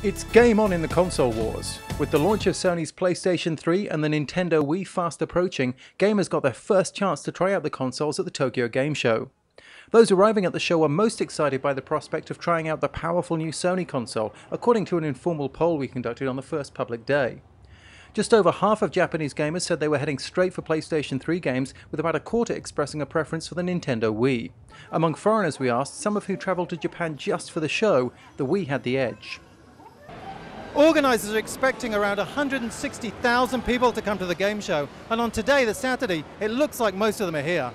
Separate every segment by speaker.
Speaker 1: It's game on in the console wars. With the launch of Sony's PlayStation 3 and the Nintendo Wii fast approaching, gamers got their first chance to try out the consoles at the Tokyo Game Show. Those arriving at the show were most excited by the prospect of trying out the powerful new Sony console, according to an informal poll we conducted on the first public day. Just over half of Japanese gamers said they were heading straight for PlayStation 3 games, with about a quarter expressing a preference for the Nintendo Wii. Among foreigners we asked, some of who travelled to Japan just for the show, the Wii had the edge.
Speaker 2: Organisers are expecting around 160,000 people to come to the game show, and on today, the Saturday, it looks like most of them are here.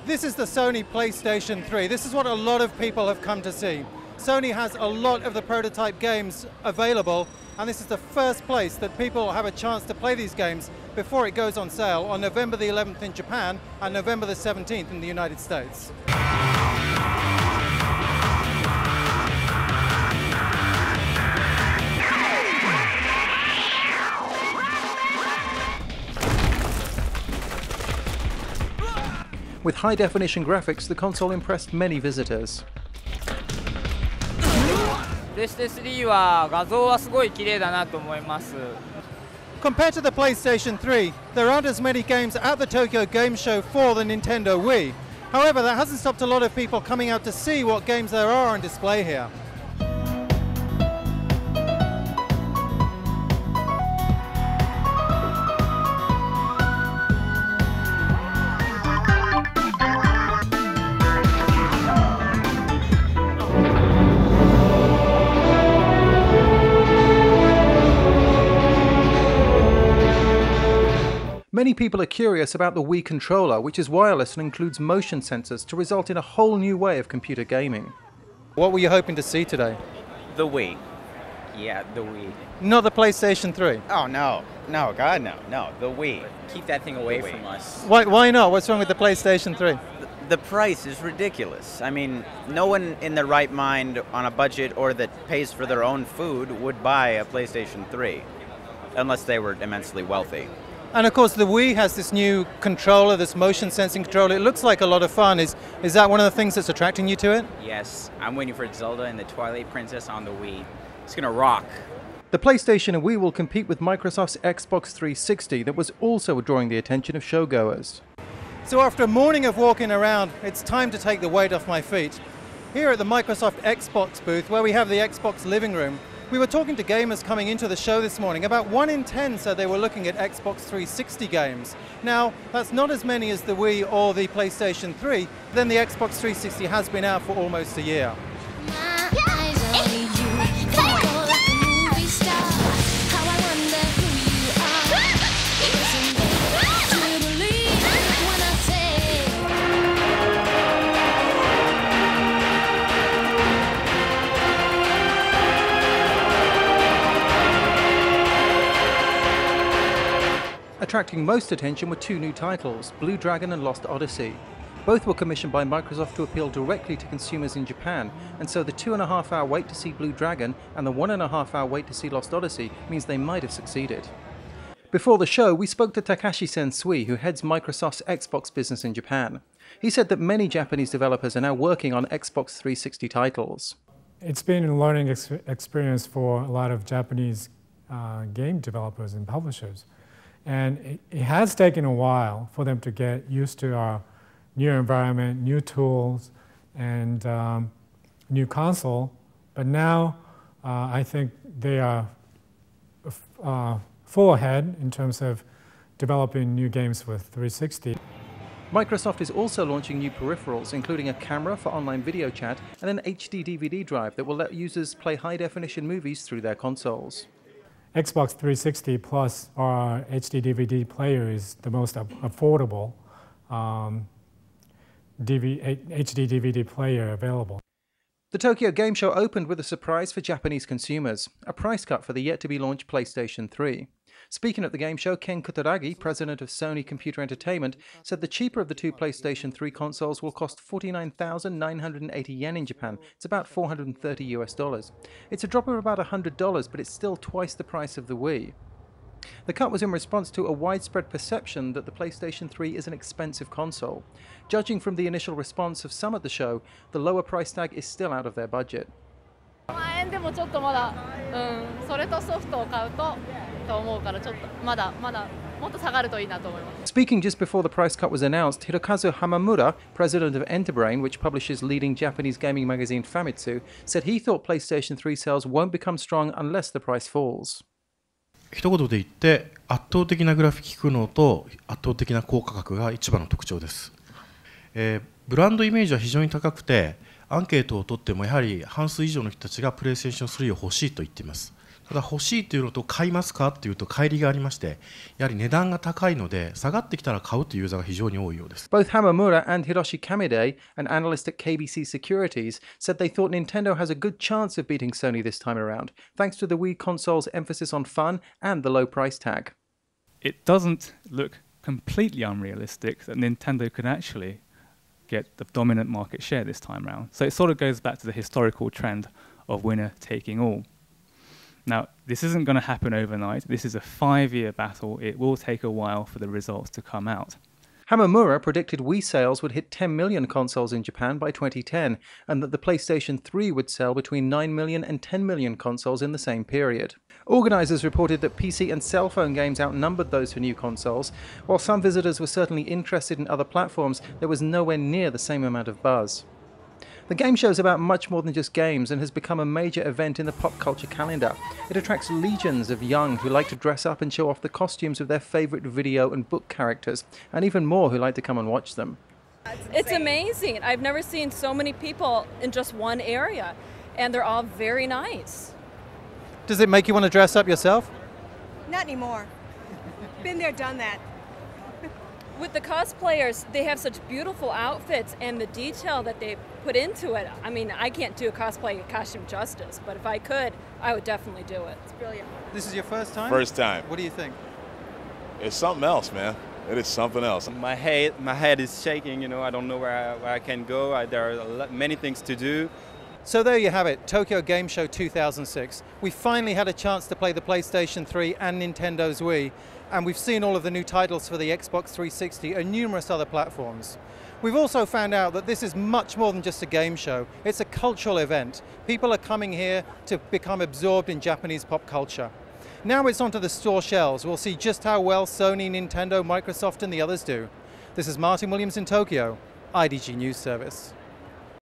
Speaker 2: This is the Sony PlayStation 3. This is what a lot of people have come to see. Sony has a lot of the prototype games available, and this is the first place that people have a chance to play these games before it goes on sale on November the 11th in Japan and November the 17th in the United States.
Speaker 1: With high-definition graphics, the console impressed many visitors.
Speaker 2: Compared to the PlayStation 3, there aren't as many games at the Tokyo Game Show for the Nintendo Wii. However, that hasn't stopped a lot of people coming out to see what games there are on display here.
Speaker 1: Many people are curious about the Wii controller, which is wireless and includes motion sensors to result in a whole new way of computer gaming.
Speaker 2: What were you hoping to see today?
Speaker 3: The Wii. Yeah, the Wii.
Speaker 2: Not the PlayStation 3?
Speaker 3: Oh, no. No, God, no. No, the Wii. Keep that thing away from us.
Speaker 2: Why not? What's wrong with the PlayStation 3?
Speaker 3: The price is ridiculous. I mean, no one in their right mind on a budget or that pays for their own food would buy a PlayStation 3 unless they were immensely wealthy.
Speaker 2: And of course the Wii has this new controller, this motion sensing controller. It looks like a lot of fun. Is that one of the things that's attracting you to it?
Speaker 4: Yes, I'm waiting for Zelda and the Twilight Princess on the Wii. It's gonna rock.
Speaker 1: The PlayStation and Wii will compete with Microsoft's Xbox 360 that was also drawing the attention of showgoers.
Speaker 2: So after a morning of walking around, it's time to take the weight off my feet. Here at the Microsoft Xbox booth, where we have the Xbox living room, we were talking to gamers coming into the show this morning. About 1 in 10 said they were looking at Xbox 360 games. Now, that's not as many as the Wii or the PlayStation 3. Then the Xbox 360 has been out for almost a year.
Speaker 1: Attracting most attention were two new titles, Blue Dragon and Lost Odyssey. Both were commissioned by Microsoft to appeal directly to consumers in Japan, and so the 2.5-hour wait to see Blue Dragon and the 1.5-hour wait to see Lost Odyssey means they might have succeeded. Before the show, we spoke to Takashi Sensui, who heads Microsoft's Xbox business in Japan. He said that many Japanese developers are now working on Xbox 360 titles.
Speaker 5: It's been a learning experience for a lot of Japanese game developers and publishers. And it has taken a while for them to get used to our new environment, new tools, and new console. But now I think they are full ahead in terms of developing new games with 360.
Speaker 1: Microsoft is also launching new peripherals, including a camera for online video chat and an HD DVD drive that will let users play high-definition movies through their consoles.
Speaker 5: Xbox 360 plus our HD DVD player is the most affordable HD DVD player available.
Speaker 1: The Tokyo Game Show opened with a surprise for Japanese consumers, a price cut for the yet-to-be-launched PlayStation 3. Speaking at the game show, Ken Kutaragi, president of Sony Computer Entertainment, said the cheaper of the two PlayStation 3 consoles will cost 49,980 yen in Japan. It's about $430 US. It's a drop of about $100, but it's still twice the price of the Wii. The cut was in response to a widespread perception that the PlayStation 3 is an expensive console. Judging from the initial response of some at the show, the lower price tag is still out of their budget.
Speaker 6: 円でもちょっとまだ、それとソフトを買うと思うからちょっとまだもっと下がるといいなと思います。
Speaker 1: Speaking just before the price cut was announced, Hirokazu Hamamura, president of Enterbrain, which publishes leading Japanese gaming magazine Famitsu, said he thought PlayStation 3 sales won't become strong unless the price falls.
Speaker 7: 一言で言って圧倒的なグラフィック機能と圧倒的な高価格が一番の特徴です。ブランドイメージは非常に高くて、アンケートを取ってもやはり半数以上の人たちがプレイステーション3を欲しいと言っています。ただ欲しいというのと買いますかというと乖離がありまして、やはり値段が高いので下がってきたら買うというユーザーが非常に多いようです。
Speaker 1: Both Hamamura and Hiroshi Kamide, an analyst at KBC Securities, said they thought Nintendo has a good chance of beating Sony this time around, thanks to the Wii console's emphasis on fun and the low price tag.
Speaker 8: It doesn't look completely unrealistic that Nintendo could actually get the dominant market share this time around. So it sort of goes back to the historical trend of winner taking all. Now, this isn't going to happen overnight. This is a 5-year battle. It will take a while for the results to come out.
Speaker 1: Hamamura predicted Wii sales would hit 10 million consoles in Japan by 2010, and that the PlayStation 3 would sell between 9 million and 10 million consoles in the same period. Organisers reported that PC and cell phone games outnumbered those for new consoles. While some visitors were certainly interested in other platforms, there was nowhere near the same amount of buzz. The game show is about much more than just games and has become a major event in the pop culture calendar. It attracts legions of young who like to dress up and show off the costumes of their favourite video and book characters, and even more who like to come and watch them.
Speaker 6: It's amazing. I've never seen so many people in just one area, and they're all very nice.
Speaker 2: Does it make you want to dress up yourself?
Speaker 9: Not anymore. Been there, done that.
Speaker 6: With the cosplayers, they have such beautiful outfits and the detail that they put into it. I mean, I can't do a cosplay costume justice, but if I could, I would definitely do it. It's brilliant.
Speaker 2: This is your first time?
Speaker 10: First time.
Speaker 2: What do you think?
Speaker 10: It's something else, man. It is something else.
Speaker 11: My head is shaking, you know, I don't know where I can go. There are many things to do.
Speaker 2: So there you have it, Tokyo Game Show 2006. We finally had a chance to play the PlayStation 3 and Nintendo's Wii, and we've seen all of the new titles for the Xbox 360 and numerous other platforms. We've also found out that this is much more than just a game show. It's a cultural event. People are coming here to become absorbed in Japanese pop culture. Now it's onto the store shelves. We'll see just how well Sony, Nintendo, Microsoft and the others do. This is Martin Williams in Tokyo, IDG News Service.